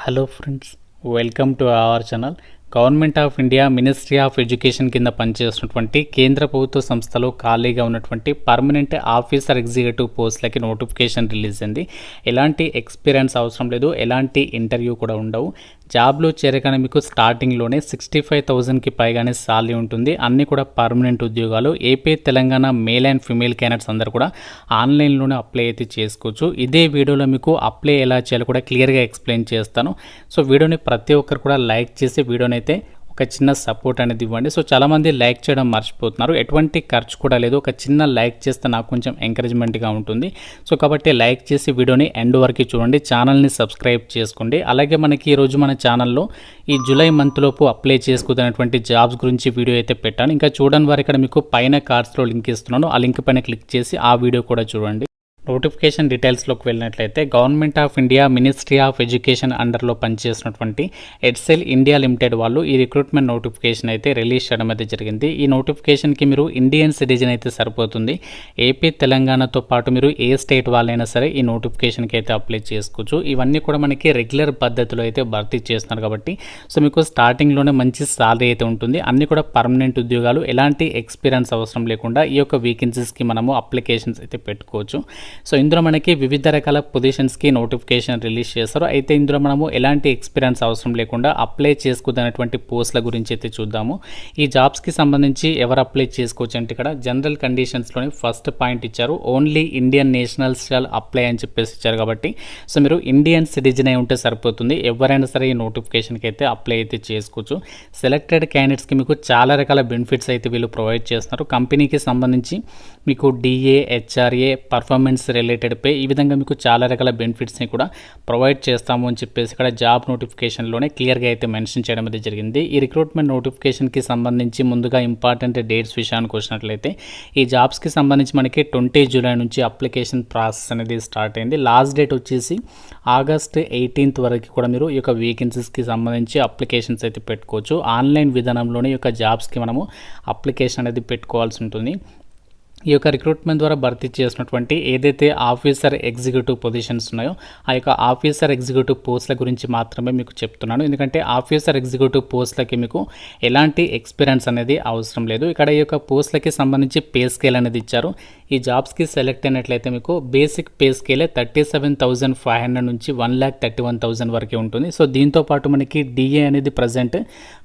Hello friends, welcome to our channel. Government of India ministry of education కింద పనిచేస్తున్నటువంటి కేంద్ర ప్రభుత్వ సంస్థలో ఖాళీగా ఉన్నటువంటి పర్మనెంట్ ఆఫీసర్ ఎగ్జిక్యూటివ్ పోస్టులకి నోటిఫికేషన్ రిలీజ్ అయింది. ఎలాంటి ఎక్స్పీరియన్స్ అవసరం లేదు, ఎలాంటి ఇంటర్వ్యూ కూడా ఉండవు. జాబ్లో చేరగానే మీకు స్టార్టింగ్లోనే 65,000కి పైగానే సాలరీ ఉంటుంది. అన్నీ కూడా పర్మనెంట్ ఉద్యోగాలు. AP, Telangana male and female candidates అందరూ కూడా ఆన్లైన్లోనే అప్లై అయితే చేసుకోవచ్చు. ఇదే వీడియోలో మీకు అప్లై ఎలా చేయాలో కూడా క్లియర్గా ఎక్స్ప్లెయిన్ చేస్తాను. సో వీడియోని ప్రతి ఒక్కరు కూడా లైక్ చేసి వీడియోని అయితే ఒక చిన్న సపోర్ట్ అనేది ఇవ్వండి. సో చాలామంది లైక్ చేయడం మర్చిపోతున్నారు. ఎటువంటి ఖర్చు కూడా లేదు. ఒక చిన్న లైక్ చేస్తే నాకు కొంచెం ఎంకరేజ్మెంట్గా ఉంటుంది. సో కాబట్టి లైక్ చేసి వీడియోని ఎండ్ వరకు చూడండి. ఛానల్ని సబ్స్క్రైబ్ చేసుకోండి. అలాగే మనకి ఈరోజు మన ఛానల్లో ఈ జూలై మంత్లోపు అప్లై చేసుకున్నటువంటి జాబ్స్ గురించి వీడియో అయితే పెట్టాను. ఇంకా చూడని వారు ఇక్కడ మీకు పైన కార్డ్స్లో లింక్ ఇస్తున్నాను. ఆ లింక్ పైన క్లిక్ చేసి ఆ వీడియో కూడా చూడండి. నోటిఫికేషన్ డీటెయిల్స్లోకి వెళ్ళినట్లయితే government of India ministry of education అండర్లో పనిచేసినటువంటి ఎడ్సెల్ ఇండియా లిమిటెడ్ వాళ్ళు ఈ రిక్రూట్మెంట్ నోటిఫికేషన్ అయితే రిలీజ్ చేయడం అయితే జరిగింది. ఈ నోటిఫికేషన్కి మీరు ఇండియన్ సిటిజన్ అయితే సరిపోతుంది. ఏపీ, తెలంగాణతో పాటు మీరు ఏ స్టేట్ వాళ్ళైనా సరే ఈ నోటిఫికేషన్కి అయితే అప్లై చేసుకోవచ్చు. ఇవన్నీ కూడా మనకి రెగ్యులర్ పద్ధతిలో అయితే భర్తీ చేస్తున్నారు కాబట్టి సో మీకు స్టార్టింగ్లోనే మంచి సాలరీ అయితే ఉంటుంది. అన్నీ కూడా పర్మనెంట్ ఉద్యోగాలు. ఎలాంటి ఎక్స్పీరియన్స్ అవసరం లేకుండా ఈ యొక్క వేకెన్సీస్కి మనము అప్లికేషన్స్ అయితే పెట్టుకోవచ్చు. సో ఇందులో మనకి వివిధ రకాల పొజిషన్స్కి నోటిఫికేషన్ రిలీజ్ చేస్తారు. అయితే ఇందులో మనము ఎలాంటి ఎక్స్పీరియన్స్ అవసరం లేకుండా అప్లై చేసుకున్నటువంటి పోస్టుల గురించి అయితే చూద్దాము. ఈ జాబ్స్కి సంబంధించి ఎవరు అప్లై చేసుకోవచ్చు అంటే ఇక్కడ జనరల్ కండిషన్స్లోని ఫస్ట్ పాయింట్ ఇచ్చారు. Only Indian nationals shall apply అని చెప్పేసి ఇచ్చారు. కాబట్టి సో మీరు ఇండియన్ సిటిజన్ అయి ఉంటే సరిపోతుంది. ఎవరైనా సరే ఈ నోటిఫికేషన్కి అయితే అప్లై అయితే చేసుకోవచ్చు. సెలెక్టెడ్ క్యాండిడేట్స్కి మీకు చాలా రకాల బెనిఫిట్స్ అయితే వీళ్ళు ప్రొవైడ్ చేస్తున్నారు. కంపెనీకి సంబంధించి మీకు DA, HRA, performance related pay, ఈ విధంగా మీకు చాలా రకాల బెనిఫిట్స్ని కూడా ప్రొవైడ్ చేస్తాము అని చెప్పేసి ఇక్కడ జాబ్ నోటిఫికేషన్లోనే క్లియర్గా అయితే మెన్షన్ చేయడం అయితే జరిగింది. ఈ రిక్రూట్మెంట్ నోటిఫికేషన్కి సంబంధించి ముందుగా ఇంపార్టెంట్ డేట్స్ విషయానికి వచ్చినట్లయితే ఈ జాబ్స్కి సంబంధించి మనకి 20 జూలై నుంచి అప్లికేషన్ ప్రాసెస్ అనేది స్టార్ట్ అయింది. లాస్ట్ డేట్ వచ్చేసి ఆగస్ట్ 18 వరకు కూడా మీరు ఈ యొక్క వేకెన్సీస్కి సంబంధించి అప్లికేషన్స్ అయితే పెట్టుకోవచ్చు. ఆన్లైన్ విధానంలోనే ఈ యొక్క జాబ్స్కి మనము అప్లికేషన్ అనేది పెట్టుకోవాల్సి ఉంటుంది. ఈ యొక్క రిక్రూట్మెంట్ ద్వారా భర్తీ చేసినటువంటి ఏదైతే ఆఫీసర్ ఎగ్జిక్యూటివ్ పొజిషన్స్ ఉన్నాయో ఆ యొక్క ఆఫీసర్ ఎగ్జిక్యూటివ్ పోస్టుల గురించి మాత్రమే మీకు చెప్తున్నాను. ఎందుకంటే ఆఫీసర్ ఎగ్జిక్యూటివ్ పోస్టులకి మీకు ఎలాంటి ఎక్స్పీరియన్స్ అనేది అవసరం లేదు. ఇక్కడ ఈ యొక్క పోస్టులకి సంబంధించి పే స్కేల్ అనేది ఇచ్చారు. ఈ జాబ్స్కి సెలెక్ట్ అయినట్లయితే మీకు బేసిక్ పే స్కేలే 37,500 నుంచి 1,31,000 వరకు ఉంటుంది. సో దీంతో పాటు మనకి డిఏ అనేది ప్రజెంట్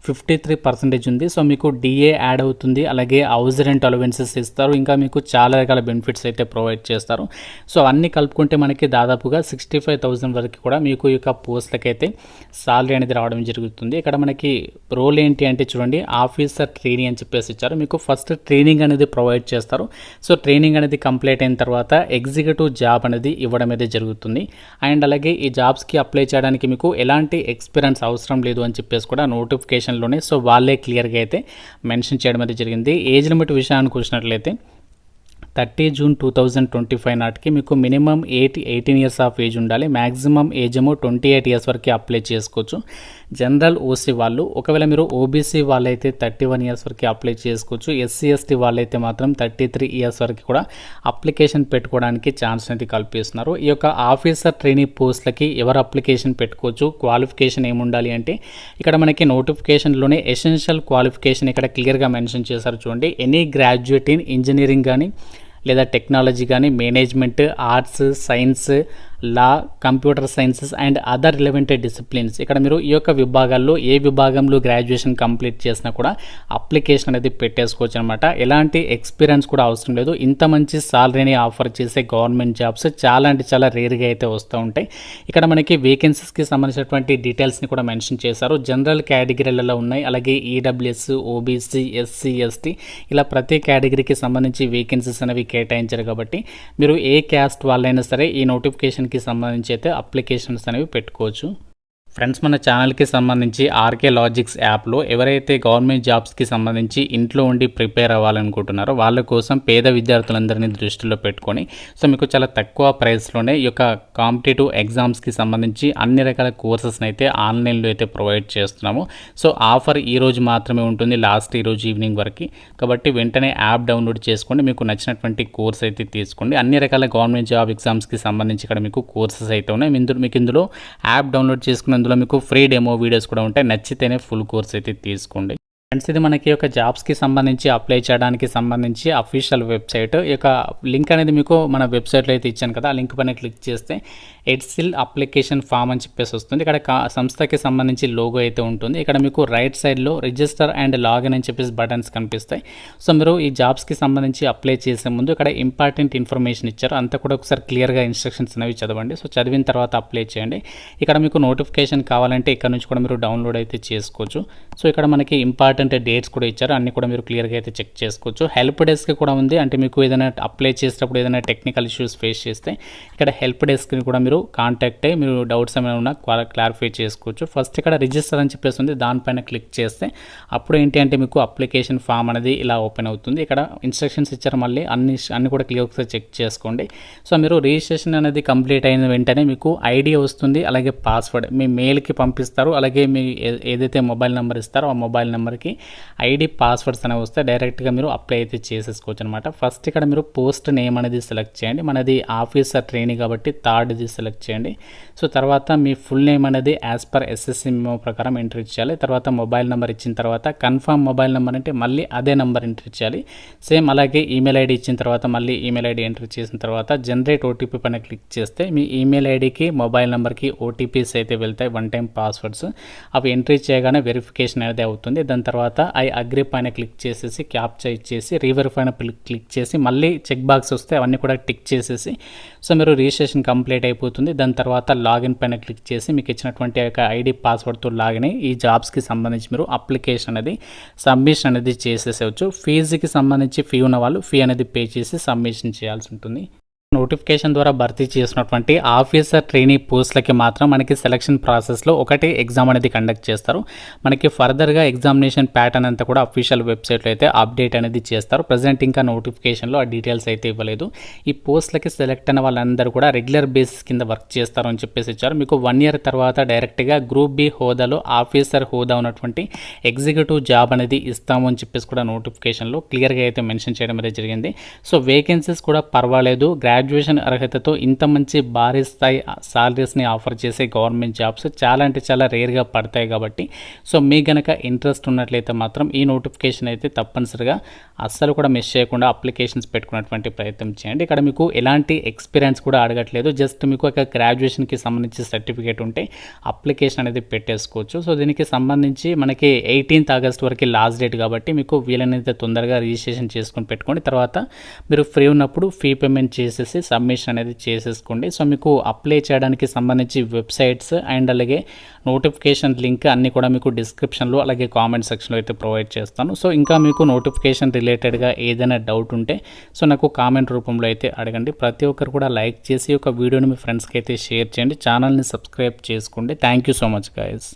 53% ఉంది. సో మీకు డిఏ యాడ్ అవుతుంది. అలాగే హౌస్ రెంట్ అలవెన్సెస్ ఇస్తారు. ఇంకా మీకు చాలా రకాల బెనిఫిట్స్ అయితే ప్రొవైడ్ చేస్తారు. సో అన్నీ కలుపుకుంటే మనకి దాదాపుగా 65,000 వరకు కూడా మీకు ఈ యొక్క పోస్టులకి అయితే సాలరీ అనేది రావడం జరుగుతుంది. ఇక్కడ మనకి రోల్ ఏంటి అంటే చూడండి, ఆఫీసర్ ట్రైనింగ్ అని చెప్పేసి ఇచ్చారు. మీకు ఫస్ట్ ట్రైనింగ్ అనేది ప్రొవైడ్ చేస్తారు. సో ట్రైనింగ్ అనేది కంప్లీట్ అయిన తర్వాత ఎగ్జిక్యూటివ్ జాబ్ అనేది ఇవ్వడం అయితే జరుగుతుంది. అండ్ అలాగే ఈ జాబ్స్కి అప్లై చేయడానికి మీకు ఎలాంటి ఎక్స్పీరియన్స్ అవసరం లేదు అని చెప్పేసి కూడా నోటిఫికేషన్లోనే సో వాళ్ళే క్లియర్గా అయితే మెన్షన్ చేయడం అయితే జరిగింది. ఏజ్ లిమిట్ విషయానికి వచ్చినట్లయితే 30 జూన్ 2025 నాటికి మీకు మినిమం 18 ఇయర్స్ ఆఫ్ ఏజ్ ఉండాలి. మ్యాక్సిమం ఏజ్ ఏమో 28 ఇయర్స్ వరకు అప్లై చేసుకోవచ్చు. జనరల్ ఓసీ వాళ్ళు, ఒకవేళ మీరు ఓబీసీ వాళ్ళైతే 31 ఇయర్స్ వరకు అప్లై చేసుకోవచ్చు. ఎస్సీ ఎస్టీ వాళ్ళైతే మాత్రం 33 ఇయర్స్ వరకు కూడా అప్లికేషన్ పెట్టుకోవడానికి ఛాన్స్ అనేది కల్పిస్తున్నారు. ఈ యొక్క ఆఫీసర్ ట్రైనింగ్ పోస్టులకి ఎవరు అప్లికేషన్ పెట్టుకోవచ్చు, క్వాలిఫికేషన్ ఏముండాలి అంటే ఇక్కడ మనకి నోటిఫికేషన్లోనే ఎసెన్షియల్ క్వాలిఫికేషన్ ఇక్కడ క్లియర్గా మెన్షన్ చేశారు. చూడండి, ఎనీ గ్రాడ్యుయేట్ ఇన్ ఇంజనీరింగ్ కానీ లేదా టెక్నాలజీ కానీ, management, arts, science, law, computer sciences and other relevant disciplines. ఇక్కడ మీరు ఈ యొక్క విభాగాల్లో ఏ విభాగంలో గ్రాడ్యుయేషన్ కంప్లీట్ చేసినా కూడా అప్లికేషన్ అనేది పెట్టేసుకోవచ్చు అనమాట. ఎలాంటి ఎక్స్పీరియన్స్ కూడా అవసరం లేదు. ఇంత మంచి సాలరీని ఆఫర్ చేసే గవర్నమెంట్ జాబ్స్ చాలా అంటే చాలా రేర్గా అయితే వస్తూ ఉంటాయి. ఇక్కడ మనకి వేకెన్సీస్కి సంబంధించినటువంటి డీటెయిల్స్ని కూడా మెన్షన్ చేశారు. జనరల్ కేటగిరీలలో ఉన్నాయి. అలాగే ఈడబ్ల్యూఎస్, ఓబీసీ, ఎస్సీ, ఎస్టీ ఇలా ప్రతి కేటగిరీకి సంబంధించి వేకెన్సీస్ అనేవి కేటాయించారు. కాబట్టి మీరు ఏ క్యాస్ట్ వాళ్ళైనా సరే ఈ నోటిఫికేషన్కి సంబంధించి అయితే అప్లికేషన్స్ అనేవి పెట్టుకోవచ్చు. ఫ్రెండ్స్, మన ఛానల్కి సంబంధించి ఆర్కే లాజిక్స్ యాప్లో ఎవరైతే గవర్నమెంట్ జాబ్స్కి సంబంధించి ఇంట్లో ఉండి ప్రిపేర్ అవ్వాలనుకుంటున్నారో వాళ్ళ కోసం పేద విద్యార్థులందరినీ దృష్టిలో పెట్టుకొని సో మీకు చాలా తక్కువ ప్రైస్లోనే ఈ యొక్క కాంపిటేటివ్ ఎగ్జామ్స్కి సంబంధించి అన్ని రకాల కోర్సెస్ని అయితే ఆన్లైన్లో అయితే ప్రొవైడ్ చేస్తున్నాము. సో ఆఫర్ ఈ రోజు మాత్రమే ఉంటుంది, లాస్ట్ ఈరోజు ఈవినింగ్ వరకు. కాబట్టి వెంటనే యాప్ డౌన్లోడ్ చేసుకోండి, మీకు నచ్చినటువంటి కోర్స్ అయితే తీసుకోండి. అన్ని రకాల గవర్నమెంట్ జాబ్ ఎగ్జామ్స్కి సంబంధించి ఇక్కడ మీకు కోర్సెస్ అయితే ఉన్నాయి. మీకు ఇందులో యాప్ డౌన్లోడ్ చేసుకున్న అందులో మీకు ఫ్రీ డెమో వీడియోస్ కూడా ఉంటాయి. నచ్చితేనే ఫుల్ కోర్స్ అయితే తీసుకోండి. ఫ్రెండ్స్, ఇది మనకి ఒక జాబ్స్కి సంబంధించి అప్లై చేయడానికి సంబంధించి అఫీషియల్ వెబ్సైట్. ఈ యొక్క లింక్ అనేది మీకు మన వెబ్సైట్లో అయితే ఇచ్చాను కదా, ఆ లింక్ పైన క్లిక్ చేస్తే ఎడ్సిల్ అప్లికేషన్ ఫామ్ అని చెప్పేసి వస్తుంది. ఇక్కడ సంస్థకి సంబంధించి లోగో అయితే ఉంటుంది. ఇక్కడ మీకు రైట్ సైడ్లో రిజిస్టర్ అండ్ లాగిన్ అని చెప్పేసి బటన్స్ కనిపిస్తాయి. సో మీరు ఈ జాబ్స్కి సంబంధించి అప్లై చేసే ముందు ఇక్కడ ఇంపార్టెంట్ ఇన్ఫర్మేషన్ ఇచ్చారు, అంతా కూడా ఒకసారి క్లియర్గా ఇన్స్ట్రక్షన్స్ అనేవి చదవండి. సో చదివిన తర్వాత అప్లై చేయండి. ఇక్కడ మీకు నోటిఫికేషన్ కావాలంటే ఇక్కడ నుంచి కూడా మీరు డౌన్లోడ్ అయితే చేసుకోవచ్చు. సో ఇక్కడ మనకి ఇంపార్టెంట్ డేట్స్ కూడా ఇచ్చారు, అన్ని కూడా మీరు క్లియర్గా అయితే చెక్ చేసుకోవచ్చు. హెల్ప్ డెస్క్ కూడా ఉంది, అంటే మీకు ఏదైనా అప్లై చేసేటప్పుడు ఏదైనా టెక్నికల్ ఇష్యూస్ ఫేస్ చేస్తే ఇక్కడ హెల్ప్ డెస్క్ని కూడా మీరు కాంటాక్ట్ అయ్యి మీరు డౌట్స్ ఏమైనా ఉన్నా క్లారిఫై చేసుకోవచ్చు. ఫస్ట్ ఇక్కడ రిజిస్టర్ అని చెప్పేసి ఉంది, దానిపైన క్లిక్ చేస్తే అప్పుడు ఏంటి అంటే మీకు అప్లికేషన్ ఫామ్ అనేది ఇలా ఓపెన్ అవుతుంది. ఇక్కడ ఇన్స్ట్రక్షన్స్ ఇచ్చారు, మళ్ళీ అన్ని కూడా క్లియర్ ఒకసారి చెక్ చేసుకోండి. సో మీరు రిజిస్ట్రేషన్ అనేది కంప్లీట్ అయిన వెంటనే మీకు ఐడి వస్తుంది, అలాగే పాస్వర్డ్ మీ మెయిల్కి పంపిస్తారు. అలాగే మీ ఏదైతే మొబైల్ నెంబర్ ఇస్తారో ఆ మొబైల్ నెంబర్కి ఐడి పాస్వర్డ్స్ అనేవి వస్తే డైరెక్ట్గా మీరు అప్లై అయితే చేసేసుకోవచ్చు అనమాట. ఫస్ట్ ఇక్కడ మీరు పోస్ట్ నేమ్ అనేది సెలెక్ట్ చేయండి. మనది ఆఫీసర్ ట్రైనింగ్ కాబట్టి థర్డ్ది సెలెక్ట్ చేయండి. సో తర్వాత మీ ఫుల్ నేమ్ అనేది యాజ్ పర్ ఎస్ఎస్సి మెమో ప్రకారం ఎంట్రీ చేయాలి. తర్వాత మొబైల్ నెంబర్ ఇచ్చిన తర్వాత కన్ఫర్మ్ మొబైల్ నెంబర్ అంటే మళ్ళీ అదే నెంబర్ ఎంట్రీ చేయాలి. సేమ్ అలాగే ఈమెయిల్ ఐడి ఇచ్చిన తర్వాత మళ్ళీ ఈమెయిల్ ఐడి ఎంట్రీ చేసిన తర్వాత జనరేట్ ఓటీపీ పైన క్లిక్ చేస్తే మీ ఈమెయిల్ ఐడికి మొబైల్ నెంబర్కి ఓటీపీస్ అయితే వెళ్తాయి, వన్ టైం పాస్వర్డ్స్. అవి ఎంట్రీ చేయగానే వెరిఫికేషన్ అనేది అవుతుంది. దాని తర్వాత ఐ అగ్రీ పైన క్లిక్ చేసేసి క్యాప్చా ఇచ్చేసి రీవెరిఫై పైన క్లిక్ చేసి మళ్ళీ చెక్ బాక్స్ వస్తే అవన్నీ కూడా టిక్ చేసేసి సో మీరు రిజిస్ట్రేషన్ కంప్లీట్ అయిపోతుంది. దాని తర్వాత లాగిన్ పైన క్లిక్ చేసి మీకు ఇచ్చినటువంటి యొక్క ఐడి పాస్వర్డ్తో లాగిన్ అయ్యి ఈ జాబ్స్కి సంబంధించి మీరు అప్లికేషన్ అనేది సబ్మిషన్ అనేది చేసేసేవచ్చు. ఫీజుకి సంబంధించి ఫీ ఉన్న వాళ్ళు ఫీ అనేది పే చేసి సబ్మిషన్ చేయాల్సి ఉంటుంది. నోటిఫికేషన్ ద్వారా భర్తీ చేసినటువంటి ఆఫీసర్ ట్రైనీ పోస్టులకి మాత్రం మనకి సెలక్షన్ ప్రాసెస్లో ఒకటి ఎగ్జామ్ అనేది కండక్ట్ చేస్తారు. మనకి ఫర్దర్గా ఎగ్జామినేషన్ ప్యాటర్న్ అంతా కూడా అఫీషియల్ వెబ్సైట్లో అయితే అప్డేట్ అనేది చేస్తారు. ప్రజెంట్ ఇంకా నోటిఫికేషన్లో ఆ డీటెయిల్స్ అయితే ఇవ్వలేదు. ఈ పోస్టులకి సెలెక్ట్ అయిన వాళ్ళందరూ కూడా రెగ్యులర్ బేసిస్ కింద వర్క్ చేస్తారు అని చెప్పేసి ఇచ్చారు. మీకు 1 year తర్వాత డైరెక్ట్గా గ్రూప్ బి హోదాలో ఆఫీసర్ హోదా ఉన్నటువంటి ఎగ్జిక్యూటివ్ జాబ్ అనేది ఇస్తాము అని చెప్పేసి కూడా నోటిఫికేషన్లో క్లియర్గా అయితే మెన్షన్ చేయడం అనేది జరిగింది. సో వేకెన్సీస్ కూడా పర్వాలేదు, గ్రాడ్యుయేషన్ అర్హతతో ఇంత మంచి భారీ స్థాయి సాలరీస్ని ఆఫర్ చేసే గవర్నమెంట్ జాబ్స్ చాలా అంటే చాలా రేర్గా పడతాయి కాబట్టి సో మీ గనక ఇంట్రెస్ట్ ఉన్నట్లయితే మాత్రం ఈ నోటిఫికేషన్ అయితే తప్పనిసరిగా అస్సలు కూడా మిస్ చేయకుండా అప్లికేషన్స్ పెట్టుకున్నటువంటి ప్రయత్నం చేయండి. ఇక్కడ మీకు ఎలాంటి ఎక్స్పీరియన్స్ కూడా అడగట్లేదు, జస్ట్ మీకు ఒక గ్రాడ్యుయేషన్కి సంబంధించి సర్టిఫికేట్ ఉంటే అప్లికేషన్ అనేది పెట్టేసుకోవచ్చు. సో దీనికి సంబంధించి మనకి 18th August వరకు లాస్ట్ డేట్ కాబట్టి మీకు వీలైనంత తొందరగా రిజిస్ట్రేషన్ చేసుకొని పెట్టుకోండి. తర్వాత మీరు ఫ్రీ ఉన్నప్పుడు ఫీ పేమెంట్ చేసేసి సబ్మిషన్ అనేది చేసేసుకోండి. సో మీకు అప్లై చేయడానికి సంబంధించి వెబ్సైట్స్ అండ్ అలాగే నోటిఫికేషన్ లింక్ అన్నీ కూడా మీకు డిస్క్రిప్షన్లో అలాగే కామెంట్ సెక్షన్లో అయితే ప్రొవైడ్ చేస్తాను. సో ఇంకా మీకు నోటిఫికేషన్ రిలేటెడ్గా ఏదైనా డౌట్ ఉంటే సో నాకు కామెంట్ రూపంలో అయితే అడగండి. ప్రతి ఒక్కరు కూడా లైక్ చేసి ఒక వీడియోని మీ ఫ్రెండ్స్కి అయితే షేర్ చేయండి. ఛానల్ని సబ్స్క్రైబ్ చేసుకోండి. Thank you so much guys.